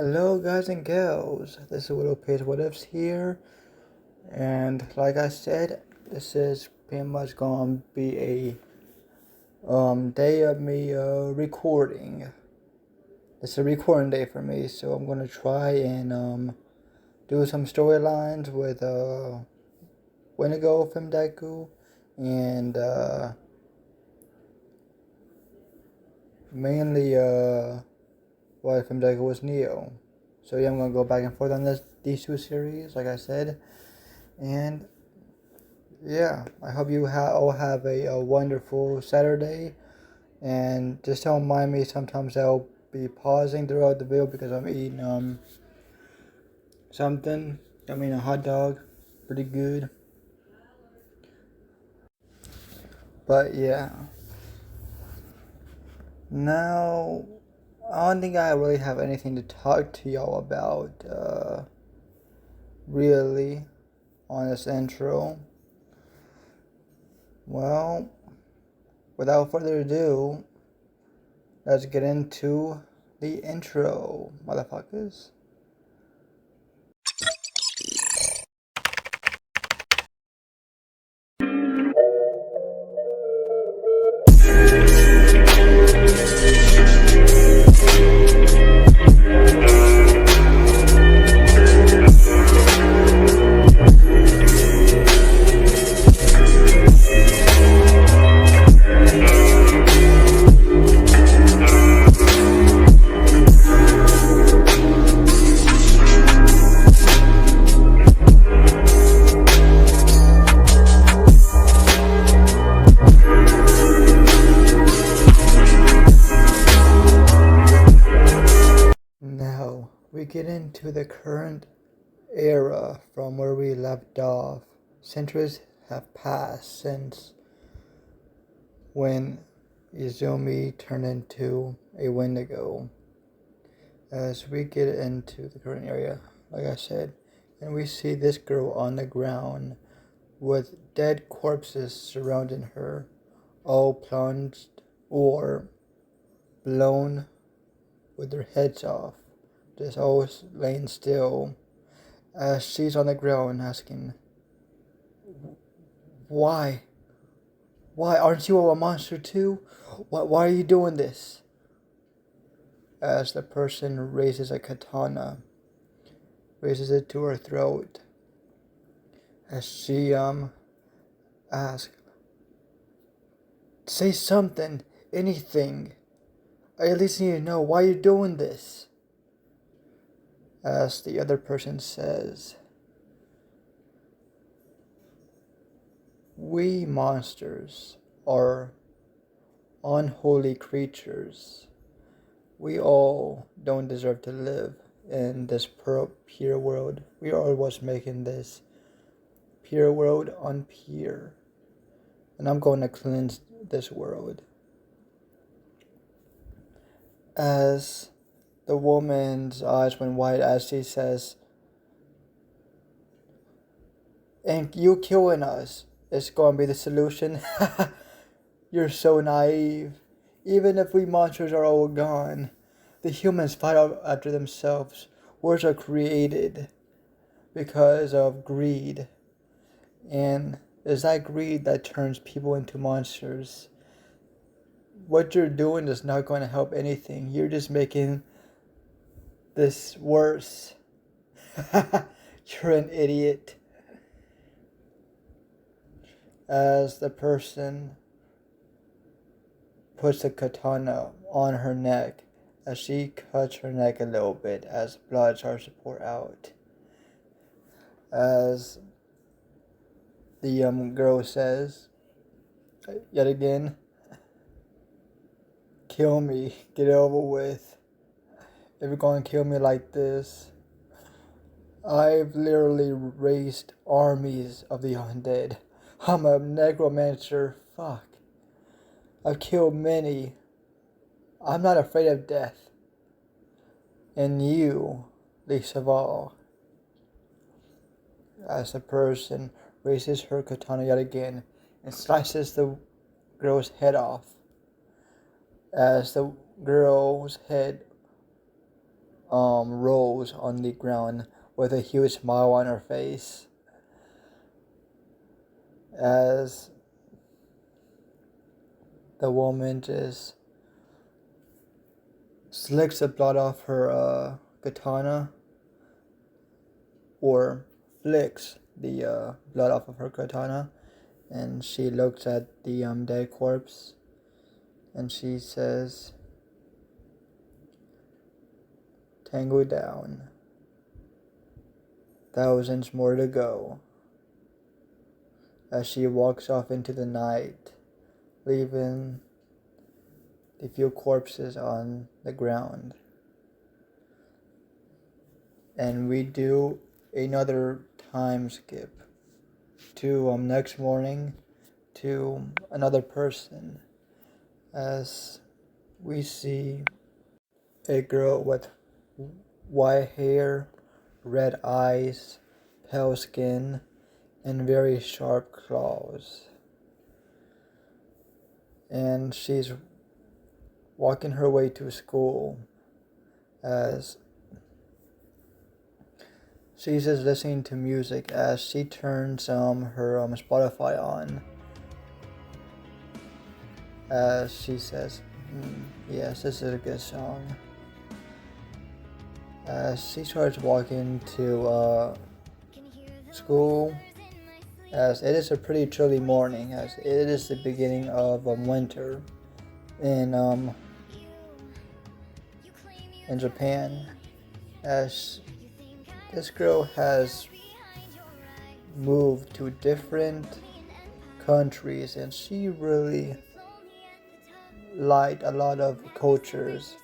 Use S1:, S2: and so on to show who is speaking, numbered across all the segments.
S1: Hello, guys and girls. This is Little Page What Ifs here, and like I said, this is pretty much gonna be a day of me recording. It's a recording day for me, so I'm gonna try and do some storylines with Wendigo from Deku, and mainly what from Deku was Neo. So yeah, I'm gonna go back and forth on these two series, like I said, and yeah, I hope you all have a wonderful Saturday, and just don't mind me. Sometimes I'll be pausing throughout the video because I'm eating something. I mean a hot dog, pretty good. But yeah, now I don't think I really have anything to talk to y'all about. Really, on this intro. Well, without further ado, let's get into the intro, motherfuckers. Now, we get into the current era from where we left off. Centuries have passed since when Izumi turned into a Wendigo. As we get into the current area, like I said, and we see this girl on the ground with dead corpses surrounding her, all plunged or blown with their heads off, just always laying still, as she's on the ground asking, Why? Why? Aren't you a monster too? Why are you doing this? As the person raises a katana, raises it to her throat, as she asks, Say something, anything. I at least need to know why you're doing this. As the other person says, We monsters are unholy creatures. We all don't deserve to live in this pure world. We are what's making this pure world unpure. And I'm going to cleanse this world. As the woman's eyes went wide as she says, And you killing us is going to be the solution? You're so naive. Even if we monsters are all gone, the humans fight out after themselves. Wars are created because of greed. And it's that greed that turns people into monsters. What you're doing is not going to help anything. You're just making this worse. You're an idiot. As the person puts the katana on her neck, as she cuts her neck a little bit as blood starts to pour out. As the girl says, yet again, Kill me, get it over with. If you're going to kill me like this, I've literally raised armies of the undead. I'm a necromancer, fuck. I've killed many. I'm not afraid of death. And you, least of all. As the person raises her katana yet again and slices the girl's head off. As the girl's head rolls on the ground with a huge smile on her face as the woman just slicks the blood off her katana, or flicks the blood off of her katana, and she looks at the dead corpse and she says, "Tango down. Thousands more to go," as she walks off into the night, leaving the few corpses on the ground. And we do another time skip to next morning to another person, as we see a girl with white hair, red eyes, pale skin, and very sharp claws. And she's walking her way to school as she's just listening to music as she turns her Spotify on, as she says, yes, this is a good song. As she starts walking to school, as it is a pretty chilly morning, as it is the beginning of winter in Japan, as this girl has moved to different countries and she really liked a lot of cultures,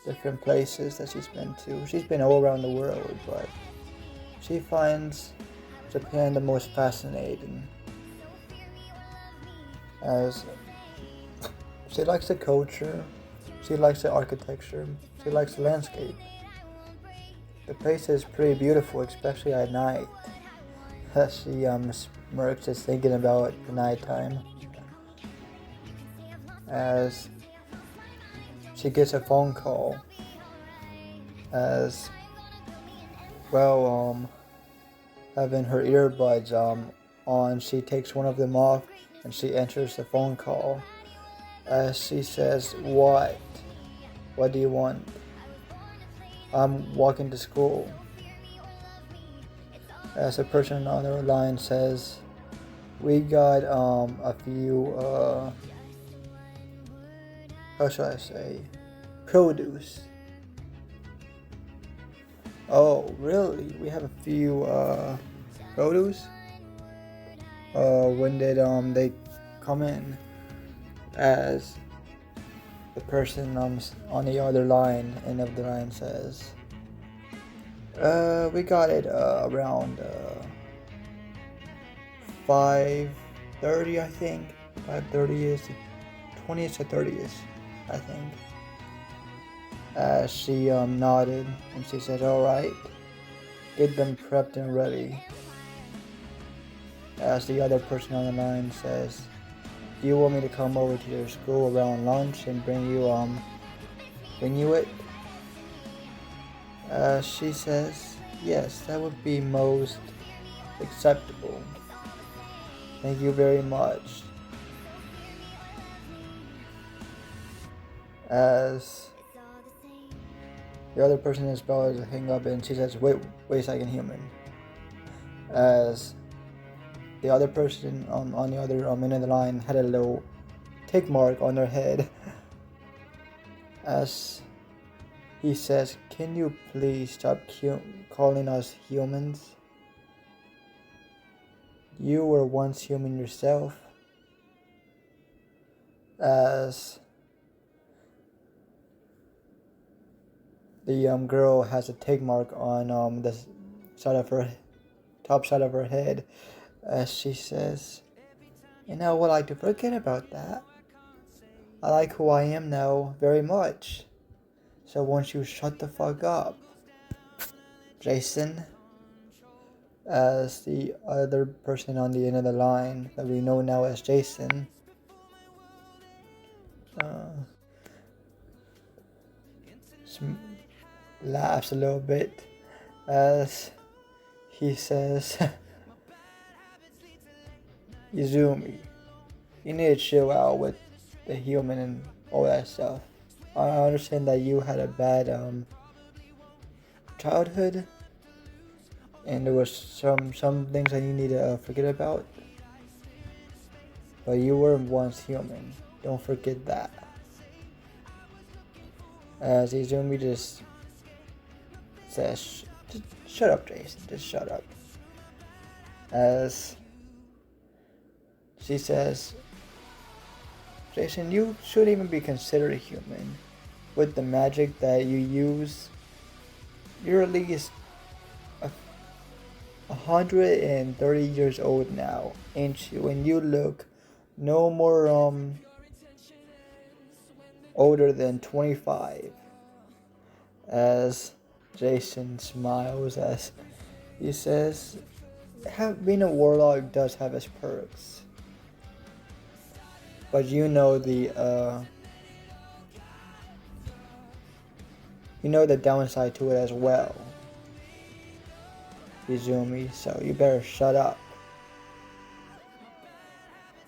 S1: different places that she's been to. She's been all around the world, but she finds Japan the most fascinating, as she likes the culture, she likes the architecture, she likes the landscape. The place is pretty beautiful, especially at night, as she smirks just thinking about the nighttime, as she gets a phone call, as well, having her earbuds on, she takes one of them off and she answers the phone call, as she says, what do you want? "I'm walking to school." As the person on the line says, "We got a few how should I say, produce." "Oh, really? We have a few produce? When did they come in?" As the person on the other end of the line says, "We got it around 5:30, I think. 5:30 is 20th to 30th, I think." As she nodded and she said, "Alright, get them prepped and ready." As the other person on the line says, "Do you want me to come over to your school around lunch and bring you it?" She says, "Yes, that would be most acceptable. Thank you very much." As the other person is about to hang up and she says, wait a second, human." As the other person on the other end of the line had a little tick mark on their head, as he says, "Can you please stop calling us humans? You were once human yourself." As the girl has a tick mark on the side of her top side of her head, as she says, "And I would like to forget about that. I like who I am now very much. So won't you shut the fuck up, Jason?" As the other person on the end of the line that we know now as Jason laughs a little bit as he says, Izumi, you need to chill out with the human and all that stuff. I understand that you had a bad childhood, and there was some things that you need to forget about. But you were once human. Don't forget that. As Izumi just says, just shut up, Jason. Just shut up. As she says, Jason, you shouldn't even be considered a human. With the magic that you use, you're at least 130 years old now, ain't you? And you look no more older than 25. As Jason smiles as he says, being a warlock does have its perks. But you know the downside to it as well, Izumi, so you better shut up.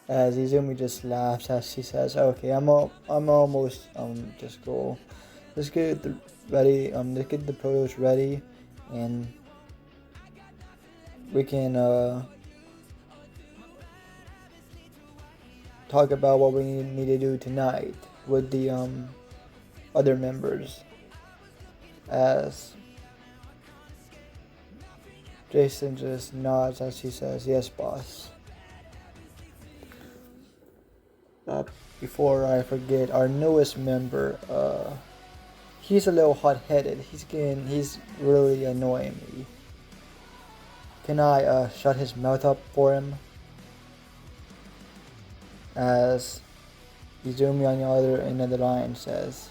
S1: As Izumi just laughs as she says, okay, I'm almost just go. Let's get ready, let's get the produce ready, and we can talk about what we need to do tonight with the other members. As Jason just nods as he says, yes, boss. Before I forget, our newest member, he's a little hot-headed. He's really annoying me. Can I shut his mouth up for him? As Izumi on the other end of the line says,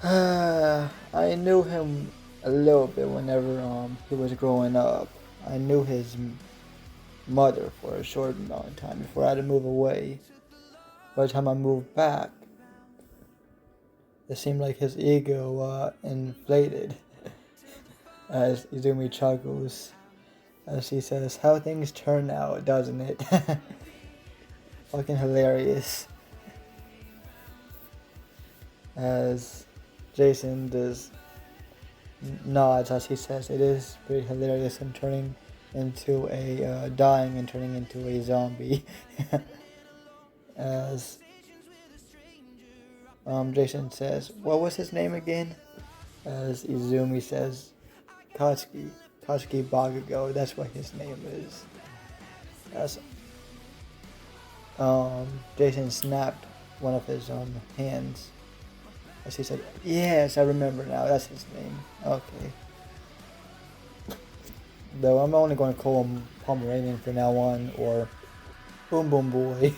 S1: I knew him a little bit whenever he was growing up. I knew his mother for a short amount of time before I had to move away. By the time I moved back, it seemed like his ego inflated. As Izumi chuckles, as he says, how things turn out, doesn't it? Fucking hilarious. As Jason just nods as he says, it is pretty hilarious him turning into dying and turning into a zombie. As Jason says, what was his name again? As Izumi says, Katsuki Bagago, that's what his name is. As Jason snapped one of his hands as he said, yes, I remember now, that's his name. Okay. Though I'm only going to call him Pomeranian from now on, or Boom Boom Boy.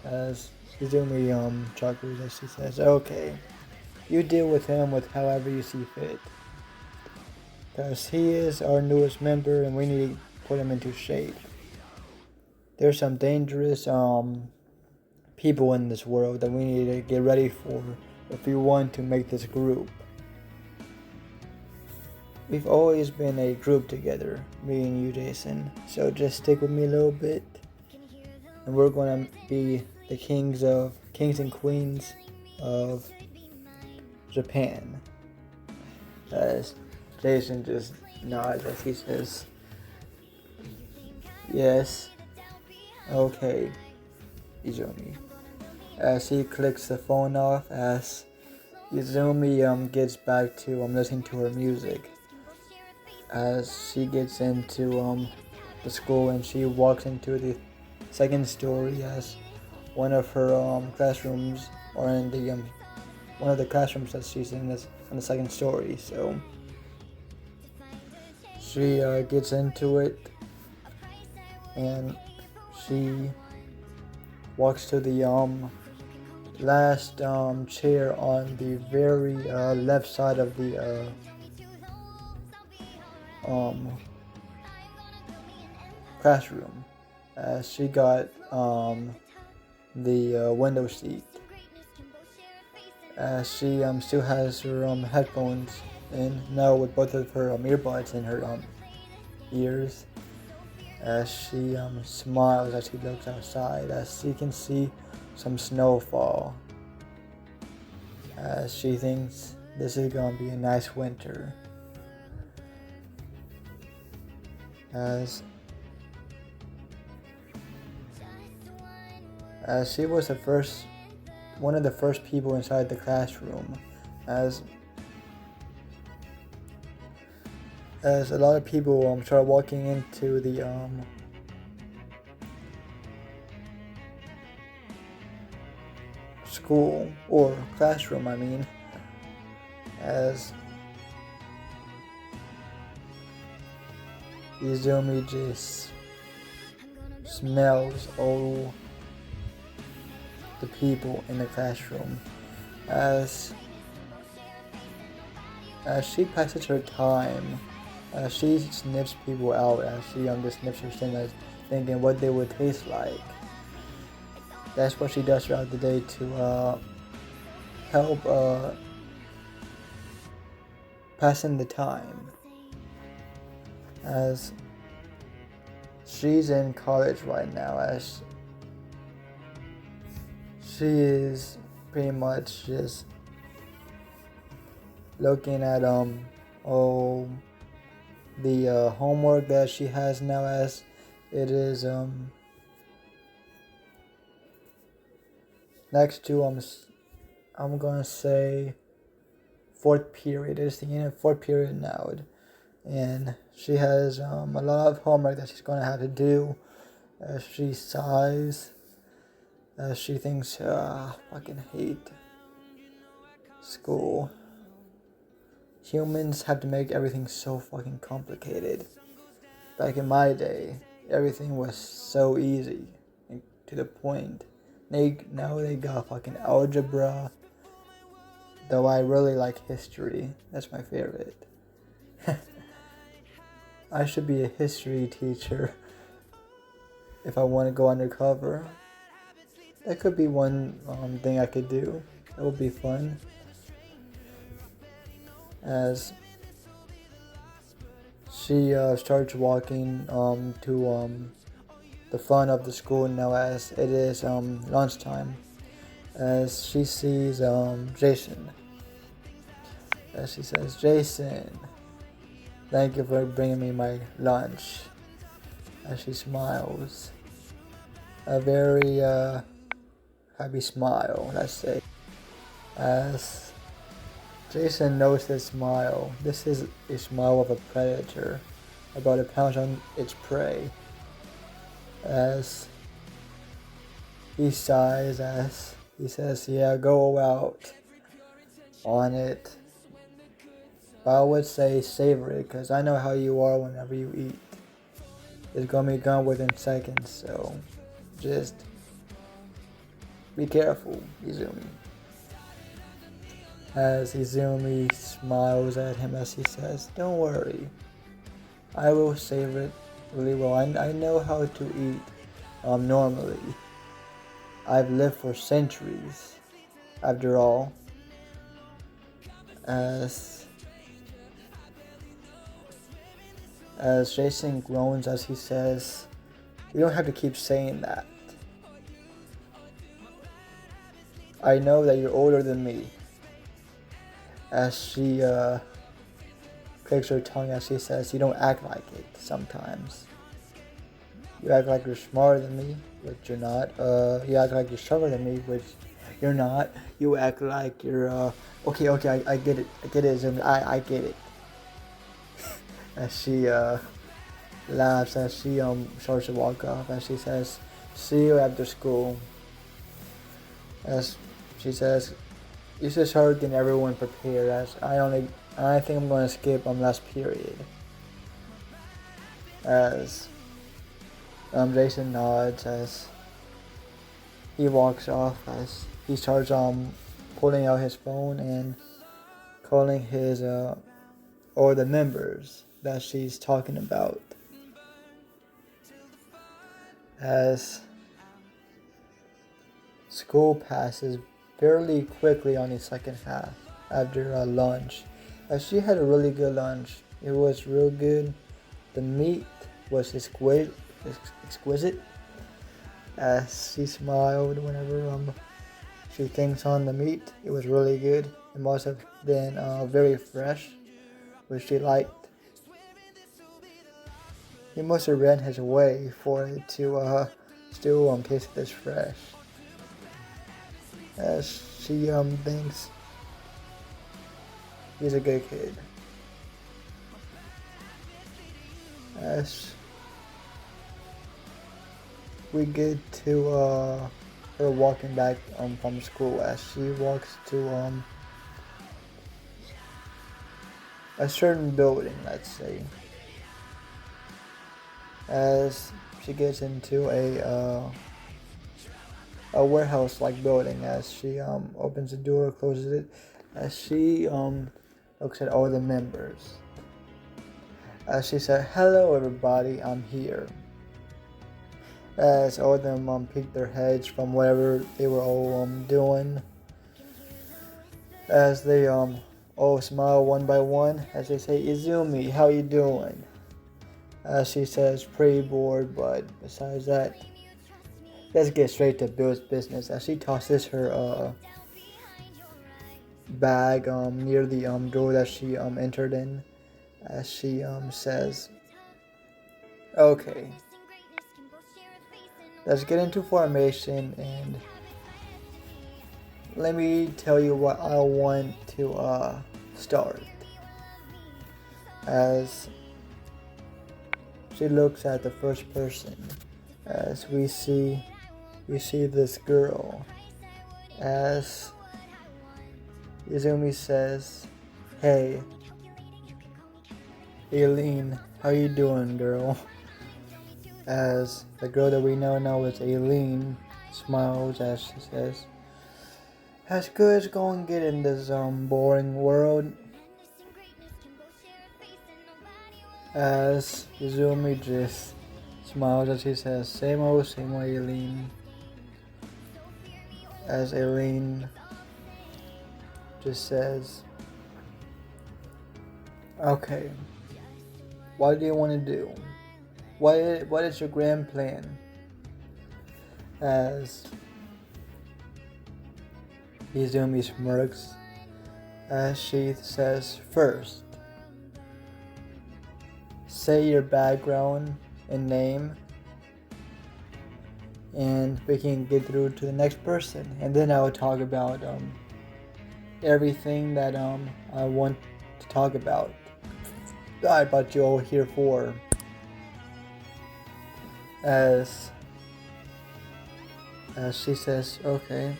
S1: As Izumi chuckles as she says, okay, you deal with him with however you see fit. Because he is our newest member and we need to put him into shape. There's some dangerous people in this world that we need to get ready for if we want to make this group. We've always been a group together, me and you, Jason, so just stick with me a little bit and we're gonna be the kings and queens of Japan. As Jason just nods as he says, yes, okay, Izumi. As he clicks the phone off, as Izumi gets back to listening to her music. As she gets into the school and she walks into the second story, as one of her classrooms, or in the one of the classrooms that she's in is on the second story. So she gets into it and she walks to the last chair on the very left side of the classroom, as she got the window seat. She still has her headphones in now with both of her earbuds in her ears. As she smiles as she looks outside, as she can see some snowfall. As she thinks this is gonna be a nice winter. As she was one of the first people inside the classroom, as a lot of people started walking into the school or classroom. I mean, as Izumi just smells all the people in the classroom as she passes her time. She sniffs people out as she just sniffs her stomach, thinking what they would taste like. That's what she does throughout the day to help passing the time. As she's in college right now, as she is pretty much just looking at the homework that she has now, as it is next to I'm gonna say fourth period. It's the end of fourth period now, and she has a lot of homework that she's gonna have to do. As she sighs, as she thinks, I fucking hate school. Humans have to make everything so fucking complicated. Back in my day, everything was so easy and to the point. Now they got fucking algebra. Though I really like history. That's my favorite. I should be a history teacher if I want to go undercover. That could be one thing I could do. That would be fun. As she starts walking to the front of the school now, as it is lunchtime. As she sees Jason. As she says, "Jason, thank you for bringing me my lunch." As she smiles. A very happy smile, let's say. As Jason knows this smile. This is a smile of a predator about to pounce on its prey. As he sighs, as he says, "Yeah, go out on it. But I would say savor it, because I know how you are whenever you eat. It's gonna be gone within seconds, so just be careful, Izumi." As Izumi smiles at him as he says, "Don't worry. I will savor it really well. I know how to eat normally. I've lived for centuries, after all." As Jason groans as he says, "You don't have to keep saying that. I know that you're older than me." As she clicks her tongue as she says, "You don't act like it sometimes. You act like you're smarter than me, which you're not. You act like you're stronger than me, which you're not. You act like you're okay, I get it. I get it, Izumi. I get it." As she laughs as she starts to walk off, as she says, "See you after school." As she says, "You should start getting everyone prepared, as I think I'm going to skip last period." As Jason nods as he walks off, as he starts pulling out his phone and calling his or the members that she's talking about. As school passes fairly quickly on the second half after lunch. She had a really good lunch. It was real good. The meat was exquisite. As she smiled whenever she thinks on the meat. It was really good. It must have been very fresh, which she liked. He must have ran his way for it to still taste this fresh. As she thinks he's a good kid. As we get to her walking back from school, as she walks to a certain building, let's say. As she gets into a warehouse-like building, as she opens the door, closes it, as she looks at all the members. As she said, "Hello, everybody, I'm here." As all of them peeked their heads from whatever they were all doing. As they all smile one by one, as they say, "Izumi, how you doing?" As she says, "Pretty bored, but besides that, let's get straight to Bill's business." As she tosses her bag near the door that she entered in, as she says, "Okay, let's get into formation, and let me tell you what I want to start." As she looks at the first person, as we see this girl, as Izumi says, "Hey, Aileen, how you doing, girl?" As the girl that we now is Aileen smiles as she says, "As good as gonna get in this boring world." As Izumi just smiles as he says, same old Aileen." As Aileen just says, "Okay, what do you want to do? What is your grand plan?" As Izumi smirks as she says, "First, say your background and name, and we can get through to the next person, and then I will talk about everything that I want to talk about. I brought you all here for." As she says, "Okay,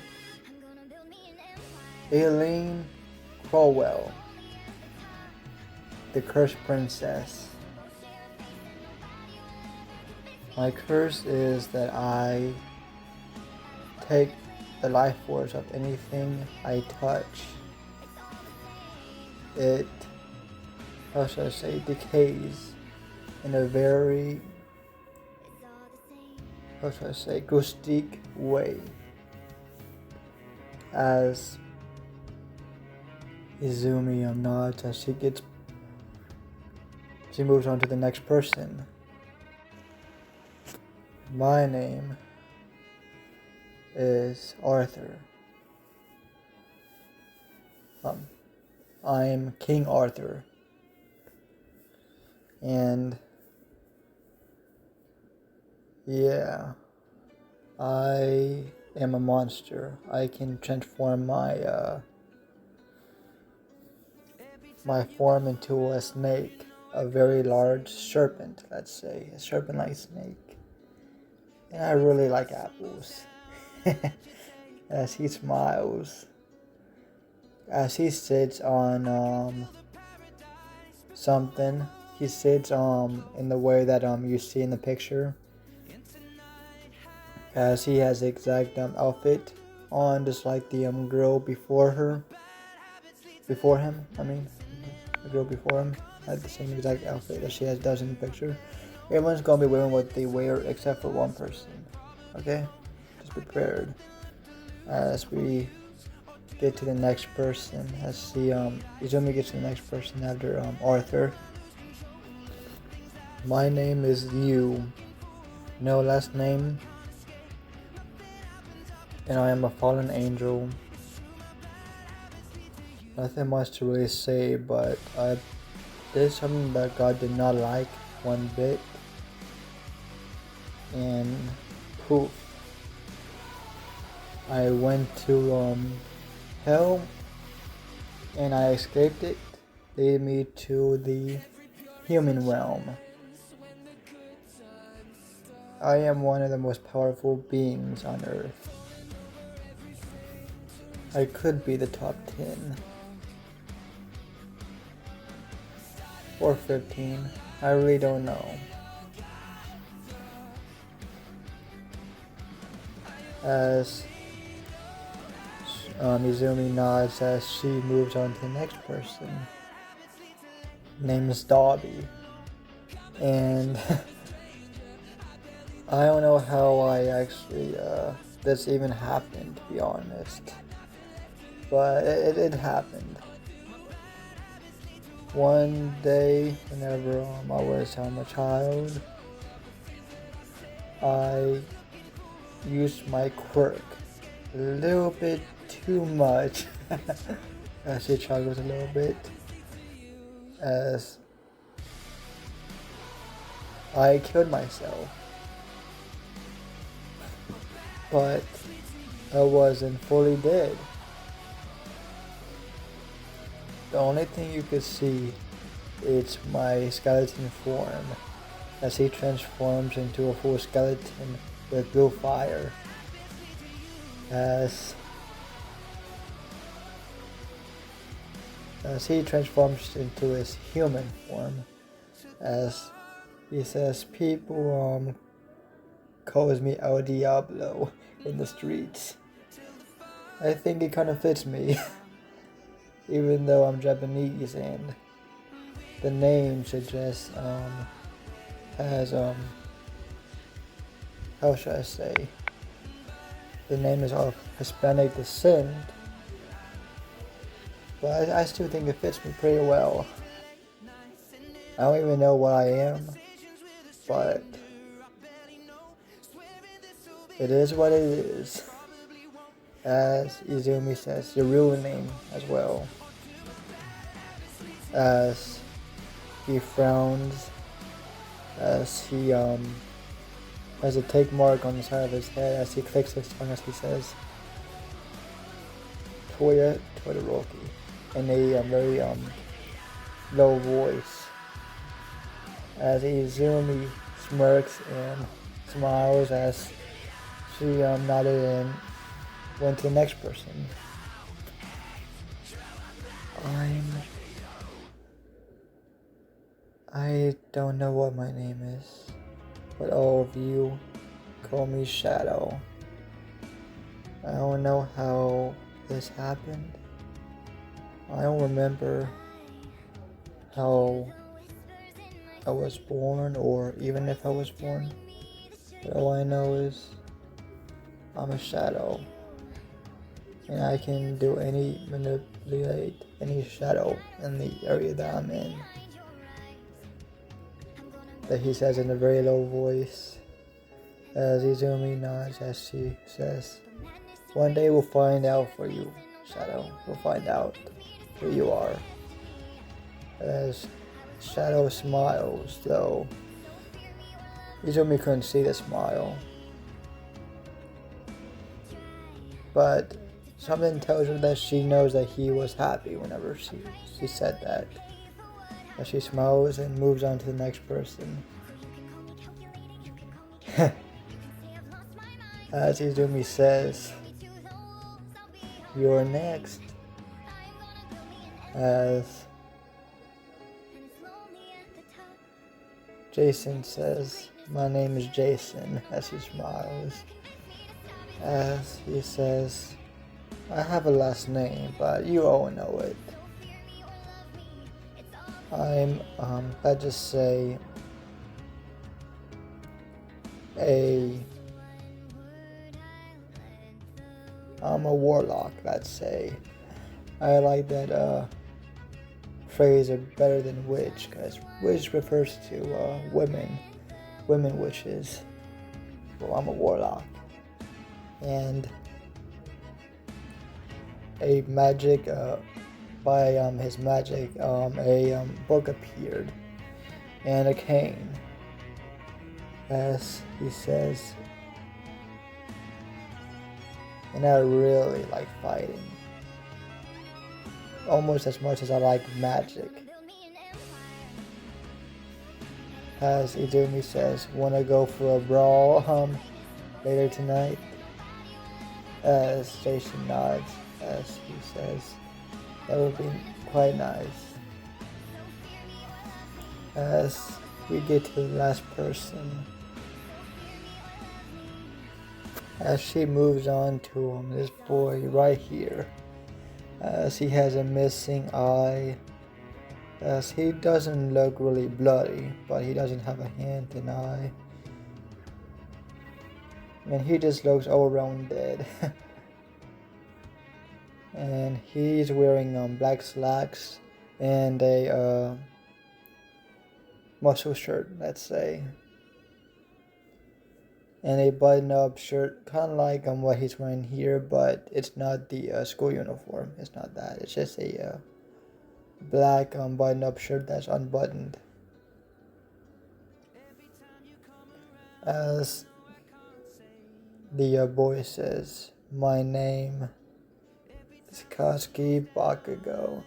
S1: Aileen Crowell, the Cursed Princess. My curse is that I take the life force of anything I touch. It, how should I say, decays in a very, how should I say, acoustic way." As Izumi nods as she moves on to the next person. "My name is Arthur. I'm King Arthur. And yeah, I am a monster. I can transform my form into a snake, a very large serpent, let's say, a serpent-like snake. And I really like apples." As he smiles, as he sits on something. He sits in the way that you see in the picture. As he has the exact outfit on, just like the girl before him. The girl before him had the same exact outfit that she does in the picture. Everyone's gonna be wearing what they wear except for one person. Okay? Just be prepared. As we get to the next person. Let's see, Izumi gets to the next person after Arthur. My name is Yu. No last name. And I am a fallen angel. Nothing much to really say, but I did something that God did not like one bit. And poof. I went to hell and I escaped it. Leading me to the human realm. I am one of the most powerful beings on earth. I could be the top 10 or 15. I really don't know. As Izumi nods as she moves on to the next person. Name is Dobby. And I don't know how I actually, this even happened, to be honest. But it happened. One day, whenever I was a child, I used my quirk a little bit too much. As she chuckles a little bit. As I killed myself. But I wasn't fully dead. The only thing you could see is my skeleton form as he transforms into a full skeleton with blue fire. As he transforms into his human form, as he says, people calls me El Diablo in the streets. I think it kind of fits me, even though I'm Japanese and the name suggests has how should I say? The name is of Hispanic descent, but I still think it fits me pretty well. I don't even know what I am, but it is what it is. As Izumi says, your real name as well. As he frowns, as he has a take mark on the side of his head, as he clicks his tongue as he says Toya Todoroki in a very low voice. As Izumi smirks and smiles as she nodded and went to the next person. I don't know what my name is, but all of you call me Shadow. I don't know how this happened. I don't remember how I was born, or even if I was born. But all I know is I'm a shadow, and I can manipulate any shadow in the area that I'm in. That he says in a very low voice, as Izumi nods as she says, one day we'll find out for you, Shadow. We'll find out who you are. As Shadow smiles, though Izumi couldn't see the smile. But something tells her that she knows that he was happy whenever she said that. As she smiles and moves on to the next person. As Izumi says, you're next. As Jason says, my name is Jason, as he smiles. As he says, I have a last name, but you all know it. I'm, let's just say, I'm a warlock, let's say. I like that phrase of better than witch, because witch refers to women witches. Well, I'm a warlock, and a magic by his magic a book appeared and a cane, as he says, and I really like fighting, almost as much as I like magic. As Izumi says, wanna go for a brawl later tonight? As Jason nods, as he says, that would be quite nice. As we get to the last person, as she moves on to this boy right here, as he has a missing eye, as he doesn't look really bloody, but he doesn't have a hand and eye, and he just looks all around dead. And he's wearing black slacks and a muscle shirt, let's say, and a button-up shirt, kind of like what he's wearing here, but it's not the school uniform. It's not that. It's just a black button-up shirt that's unbuttoned. As the boy says, "My name is Katsuki Bakugo."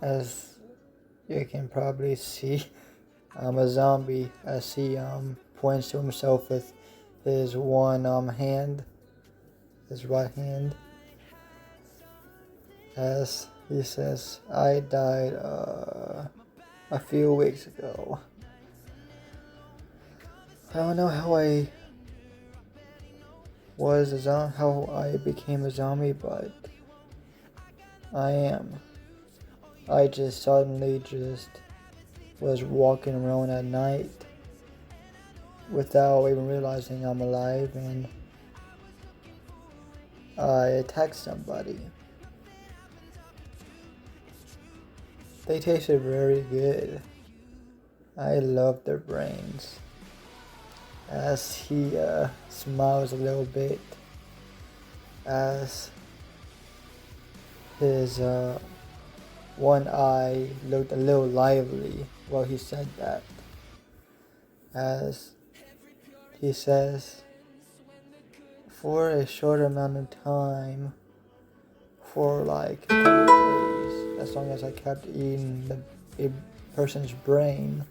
S1: As you can probably see, a zombie, as he points to himself with his one hand, his right hand, as he says, "I died a few weeks ago. I don't know how I was a zombie, how I became a zombie, but I am. I just suddenly was walking around at night without even realizing I'm alive, and I attacked somebody. They tasted very good. I love their brains." As he smiles a little bit, as his one eye looked a little lively while he said that, as he says, "For a short amount of time, for like a couple days, as long as I kept eating a person's brain,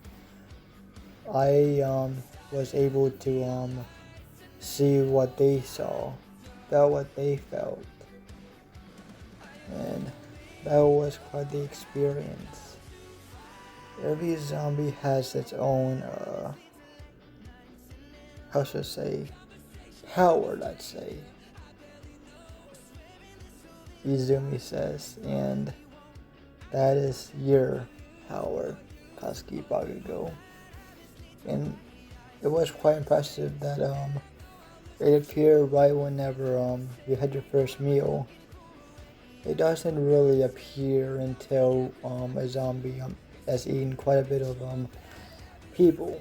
S1: I was able to see what they saw, felt what they felt, and that was quite the experience. Every zombie has its own, how should I say, power, let's say," Izumi says, "and that is your power, Katsuki Bakugo." And it was quite impressive that it appeared right whenever you had your first meal. It doesn't really appear until a zombie has eaten quite a bit of people,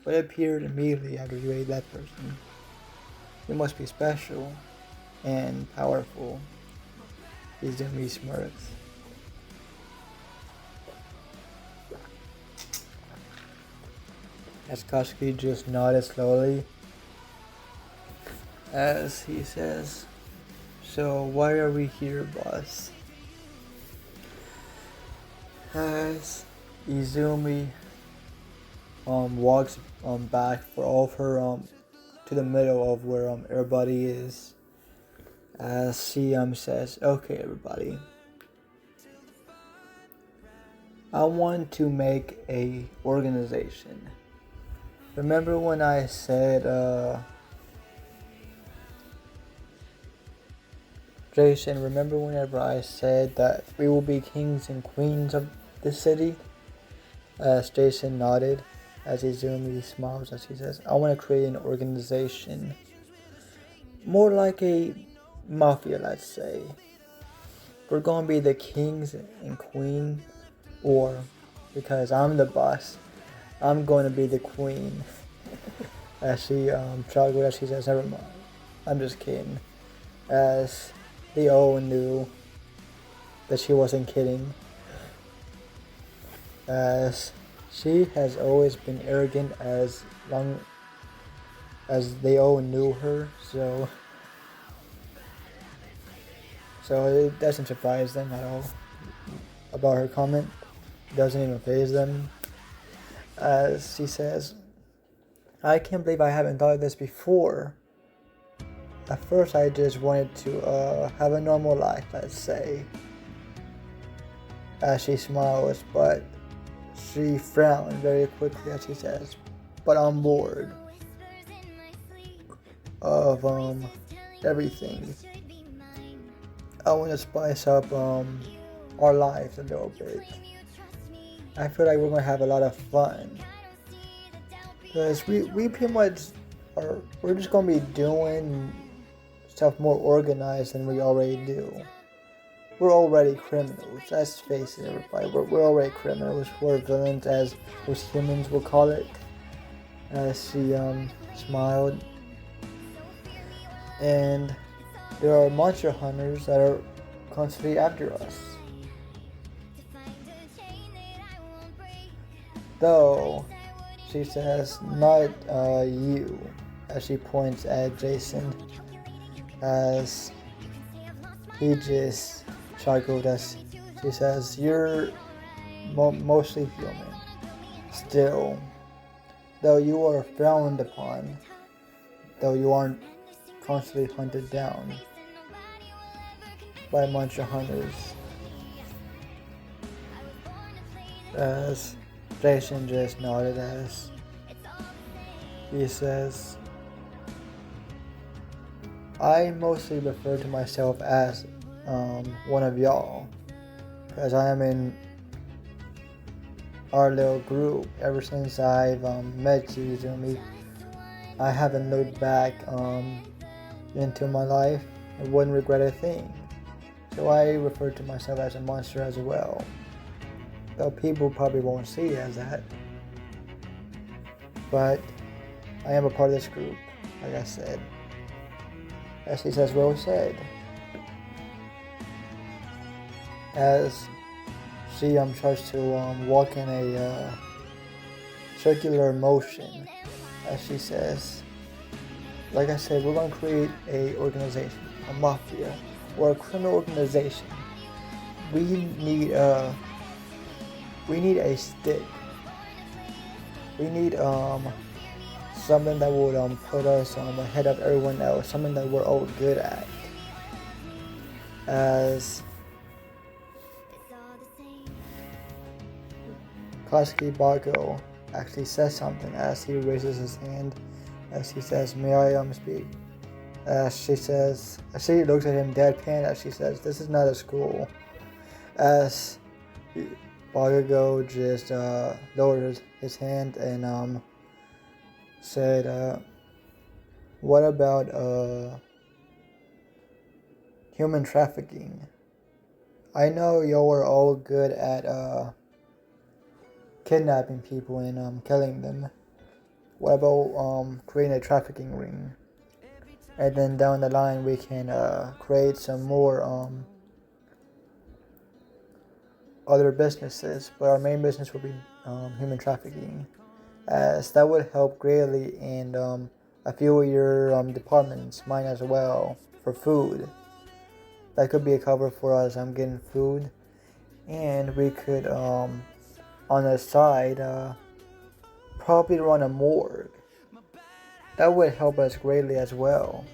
S1: but it appeared immediately after you ate that person. You must be special and powerful. Izumi smirks. As Katsuki just nodded slowly, as he says, "So why are we here, boss?" As Izumi walks back for all of her to the middle of where everybody is, as she says, "Okay, everybody, I want to make a organization. Remember when I said, Jason, remember whenever I said that we will be kings and queens of the city?" As Jason nodded, as Izumi smiles as he says, "I want to create an organization, more like a mafia, let's say. We're gonna be the kings and queen, or because I'm the boss, I'm going to be the queen. As she chuckled as she says, never mind. I'm just kidding. As they all knew that she wasn't kidding. As she has always been arrogant as long as they all knew her, so it doesn't surprise them at all about her comment. It doesn't even faze them. As she says, I can't believe I haven't thought of this before. At first I just wanted to have a normal life, let's say. As she smiles, but she frowned very quickly as she says, but I'm bored of everything. I want to spice up our lives a little bit. I feel like we're going to have a lot of fun. Because we pretty much we're just going to be doing stuff more organized than we already do. We're already criminals. Let's face it, everybody. We're already criminals. We're villains, as most humans will call it. As she smiled. And there are monster hunters that are constantly after us. Though, she says, not you, as she points at Jason. As he just chuckled as she says, you're mostly human. Still, though you are frowned upon, though you aren't constantly hunted down by monster hunters. As Jason just nodded as he says, I mostly refer to myself as one of y'all, because I am in our little group. Ever since I've met you, Izumi, I haven't looked back into my life and wouldn't regret a thing. So I refer to myself as a monster as well. Though people probably won't see it as that. But I am a part of this group, like I said. As he says, well said. As she tries to walk in a circular motion, as she says, like I said, we're going to create a organization, a mafia, or a criminal organization. We need a stick. We need something that would put us ahead of everyone else, something that we're all good at. As Koski Bago actually says something as he raises his hand, as he says, may I speak? As she says, as she looks at him deadpan, as she says, this is not a school. As Bago just lowered his hand and said, what about human trafficking? I know y'all are all good at kidnapping people and killing them. What about creating a trafficking ring? And then down the line we can create some more other businesses, but our main business will be human trafficking, as that would help greatly in a few of your departments, mine as well, for food. That could be a cover for us. I'm getting food, and we could on the side probably run a morgue. That would help us greatly as well.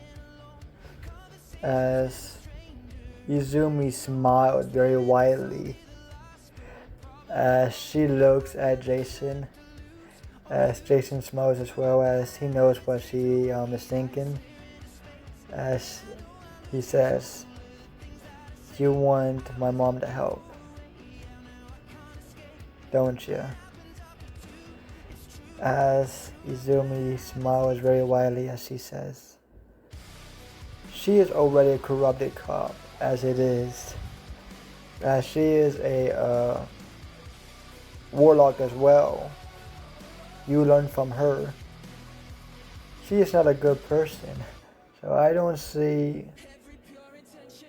S1: As Izumi smiled very widely as she looks at Jason, as Jason smiles as well, as he knows what she is thinking. As he says, you want my mom to help, don't you? As Izumi smiles very widely as she says, she is already a corrupted cop as it is. She is a warlock as well. You learn from her. She is not a good person, so I don't see.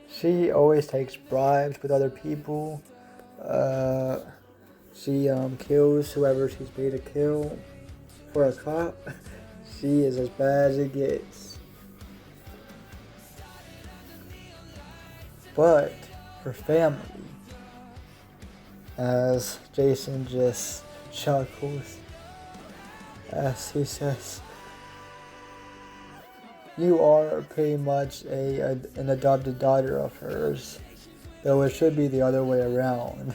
S1: She always takes bribes with other people. She kills whoever she's paid to kill for a cop. She is as bad as it gets. But her family, as Jason just chuckles as he says, you are pretty much an adopted daughter of hers, though it should be the other way around.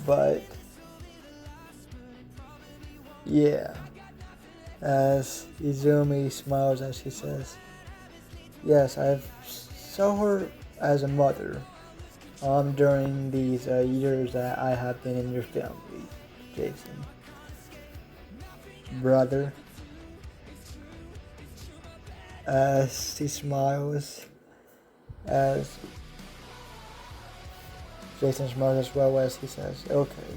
S1: But yeah, as Izumi smiles as he says, yes, I've saw her as a mother during these years that I have been in your family, Jason. Brother. As he smiles, as Jason smiles as well as he says, okay,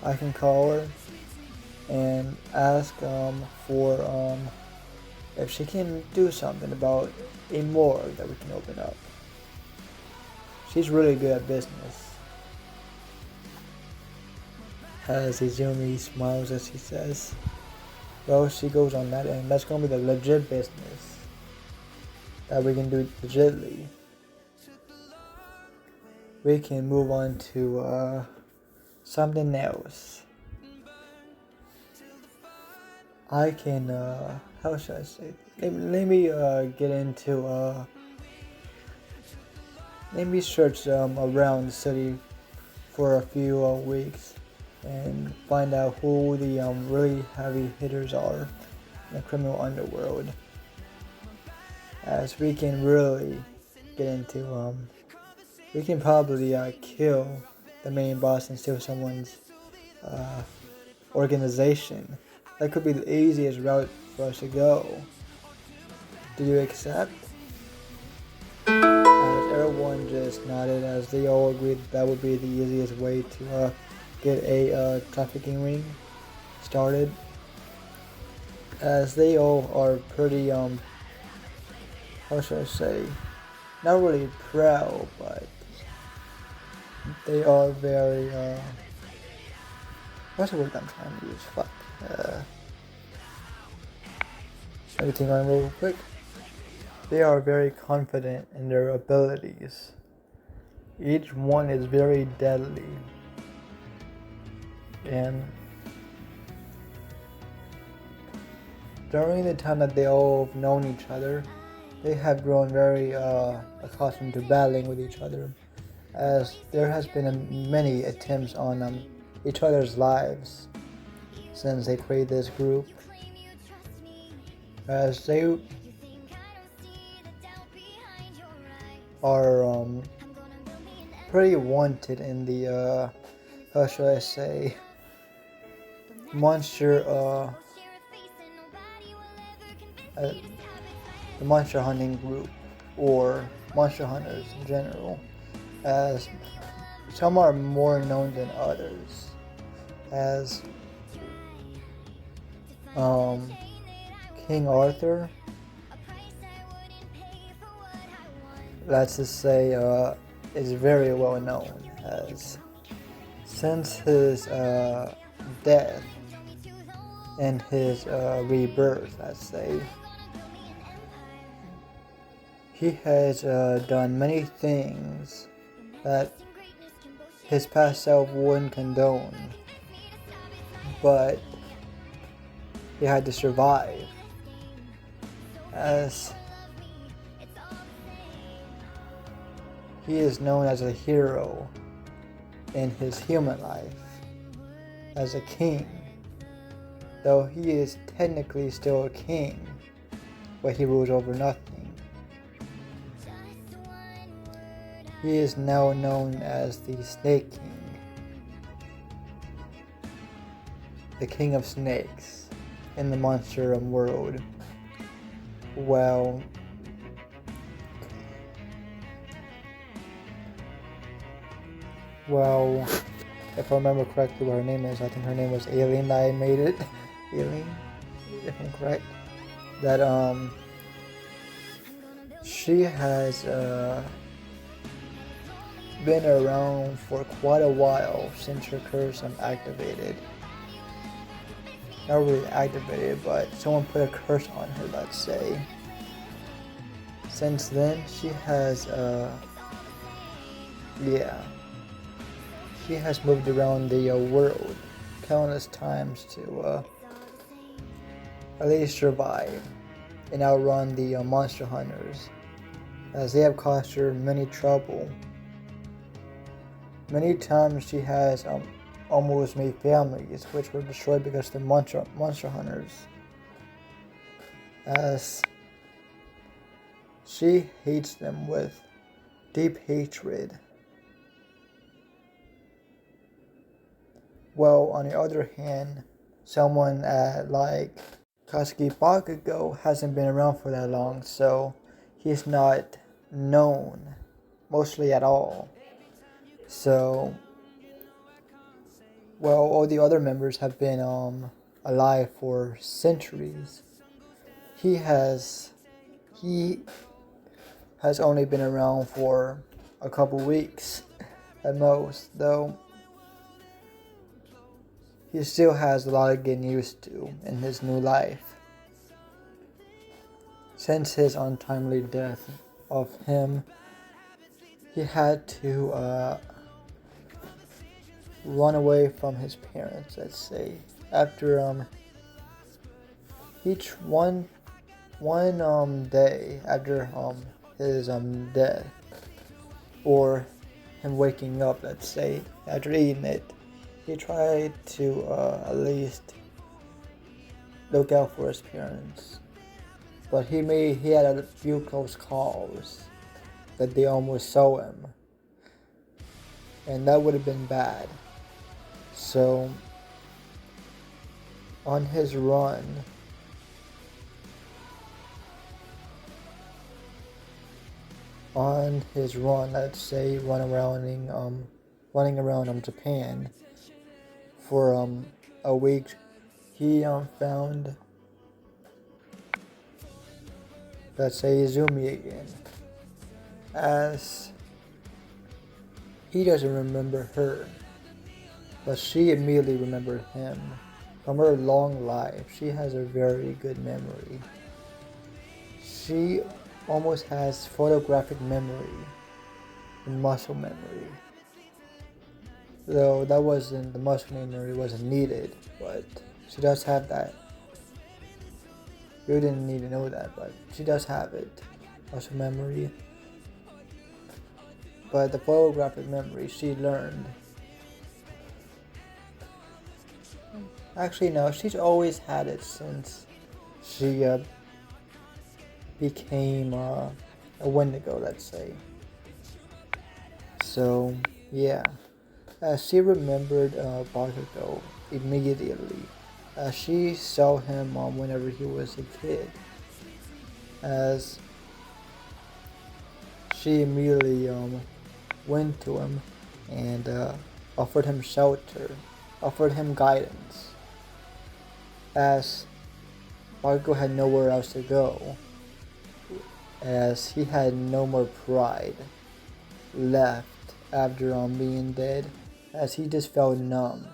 S1: I can call her and ask for if she can do something about a morgue that we can open up. She's really good at business. As Izumi smiles as he says, well, she goes on that end. That's gonna be the legit business that we can do legitly. We can move on to something else. I can how should I say? Let me get into let me search around the city for a few weeks and find out who the really heavy hitters are in the criminal underworld. As we can really get into we can probably kill the main boss and steal someone's organization. That could be the easiest route for us to go. Do you accept? As everyone just nodded as they all agreed that would be the easiest way to get a trafficking ring started. As they all are pretty how should I say, not really proud, but they are very what's the word I'm trying to use? Fuck. Everything on real quick. They are very confident in their abilities. Each one is very deadly. And during the time that they all have known each other, they have grown very accustomed to battling with each other, as there has been many attempts on each other's lives since they created this group, as they are pretty wanted in the how should I say, monster the monster hunting group, or monster hunters in general, as some are more known than others, as King Arthur, let's just say, is very well known, as since his death and his rebirth, let's say, he has done many things that his past self wouldn't condone, but he had to survive, as he is known as a hero in his human life, as a king, though he is technically still a king, but he rules over nothing. He is now known as the Snake King, the King of Snakes in the monster world. Well, Well, if I remember correctly what her name is, I think her name was Alien that I made it. Alien, if I'm correct. That she has been around for quite a while since her curse activated. Not really activated, but someone put a curse on her, let's say. Since then, she has she has moved around the world countless times to at least survive and outrun the monster hunters, as they have caused her many trouble. Many times she has almost made families which were destroyed because of the monster hunters, as she hates them with deep hatred. Well, on the other hand, someone like Katsuki Bakugo hasn't been around for that long, so he's not known mostly at all. So, well, all the other members have been alive for centuries. He has only been around for a couple weeks at most, though he still has a lot of getting used to in his new life. Since his untimely death of him, he had to run away from his parents, let's say, after each one day after his death, or him waking up, let's say, after eating it, he tried to at least look out for his parents. But he had a few close calls that they almost saw him, and that would have been bad. So on his run, let's say running around Japan for a week, he found, let's say, Izumi again, as he doesn't remember her, but she immediately remembered him. From her long life, she has a very good memory. She almost has photographic memory and muscle memory. Though the muscle memory wasn't needed, but she does have that. You didn't need to know that, but she does have it. Muscle memory. But the photographic memory she learned. Actually, no, she's always had it since she became a Wendigo, let's say. So, yeah. She remembered Bakugo immediately. She saw him whenever he was a kid. As she immediately went to him and offered him shelter, offered him guidance, as Bakugo had nowhere else to go, as he had no more pride left after being dead, as he just felt numb,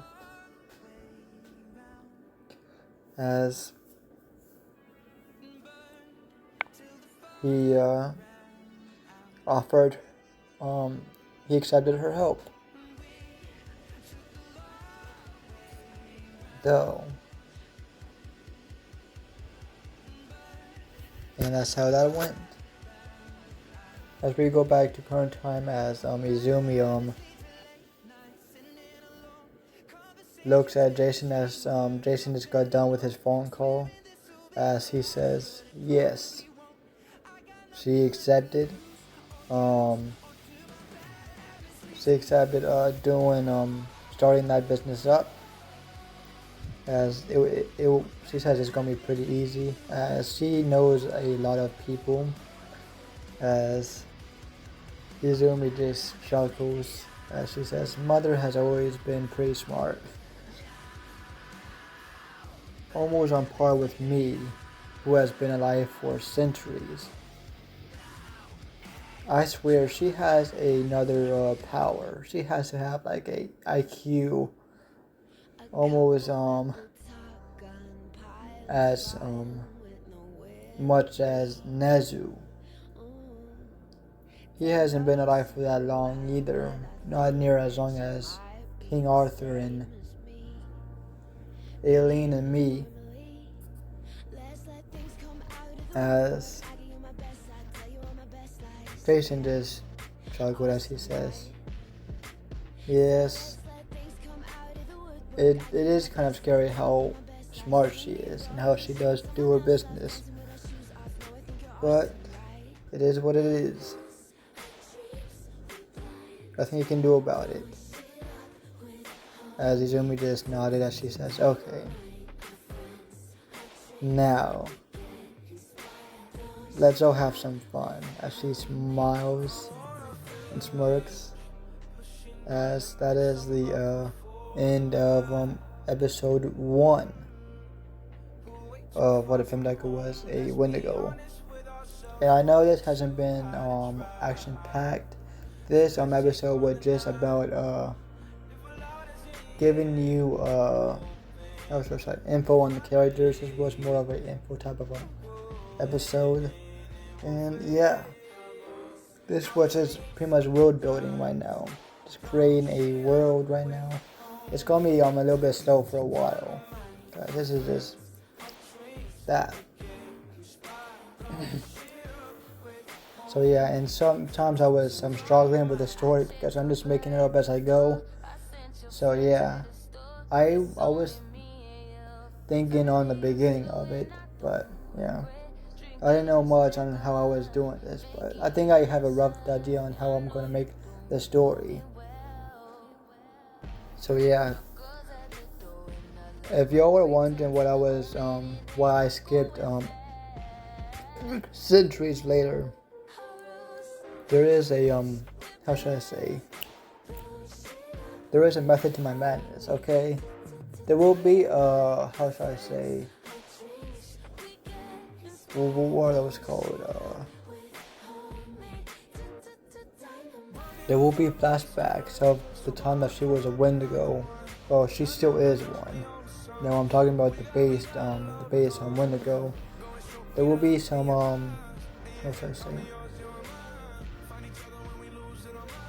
S1: as he offered, he accepted her help, though, and that's how that went. As we go back to current time, as Izumi looks at Jason, as Jason just got done with his phone call, as he says yes, she accepted doing starting that business up, as she says it's gonna be pretty easy, as she knows a lot of people, as Izumi just chuckles As she says, mother has always been pretty smart. Almost on par with me, who has been alive for centuries. I swear she has another power. She has to have like a IQ almost as much as Nezu. He hasn't been alive for that long either, not near as long as King Arthur and Aileen and me. As patient is chocolate, as he says. Yes, it is kind of scary how smart she is and how she does do her business. But it is what it is. Nothing you can do about it. As Izumi just nodded as she says, okay. Now, let's all have some fun. As she smiles and smirks. As that is the end of episode 1 of what if Deku was a Wendigo. And I know this hasn't been action packed. This episode was just about giving you info on the characters. This was more of an info type of episode. And yeah, this was just pretty much world building right now. Just creating a world right now. It's gonna be a little bit slow for a while. This is just that. So yeah, and sometimes I was struggling with the story because I'm just making it up as I go. So yeah, I was thinking on the beginning of it, but yeah, I didn't know much on how I was doing this, but I think I have a rough idea on how I'm gonna make the story. So yeah, if y'all were wondering what I was, why I skipped centuries later. There is a how should I say? There is a method to my madness. Okay, there will be how should I say? What are those called? There will be flashbacks of the time that she was a Wendigo. Well, she still is one. Now I'm talking about the base on Wendigo. There will be some how should I say?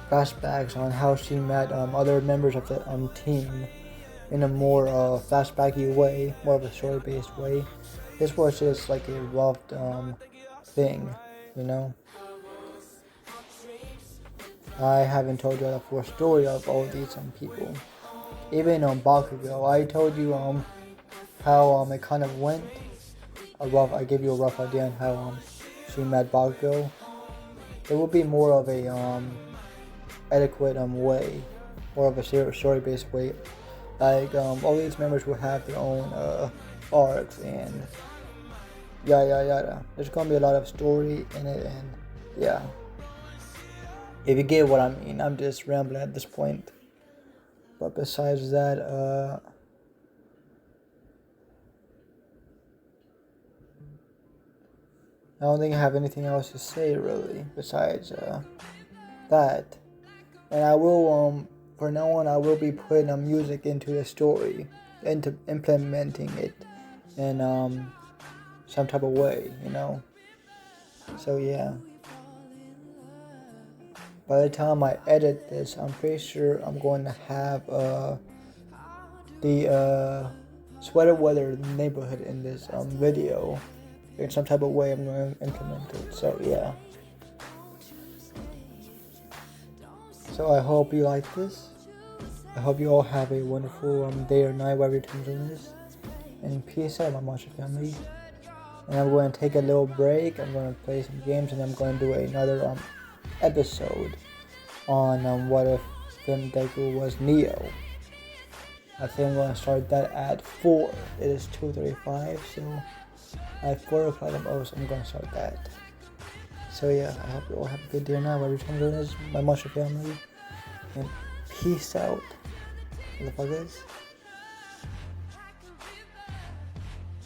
S1: Flashbacks on how she met other members of the team in a more flashbacky way, more of a story-based way. This was just like a rough thing, you know. I haven't told you the full story of all these people. Even on Bakugo, I told you how it kind of went. I gave you a rough idea on how she met Bakugo. It will be more of a adequate way, more of a story-based way. Like all these members will have their own arcs and yada. There's gonna be a lot of story in it, and yeah. If you get what I mean, I'm just rambling at this point. But besides that, I don't think I have anything else to say really besides that. And I will for now on I will be putting music into the story, into implementing it in some type of way, you know. So yeah. By the time I edit this, I'm pretty sure I'm going to have the sweater weather neighborhood in this video. In some type of way I'm going to implement it. So yeah. So I hope you like this. I hope you all have a wonderful day or night wherever you're tuning this. And peace out, my Monster family. And I'm going to take a little break. I'm going to play some games, and I'm going to do another episode on what if Deku was Neo. I think I'm going to start that at 4. It is 2:35, so at 4 o'clock I'm going to start that. So yeah, I hope you all have a good day now. Wherever you're tuning this, my Monster family. And Peace out, motherfuckers.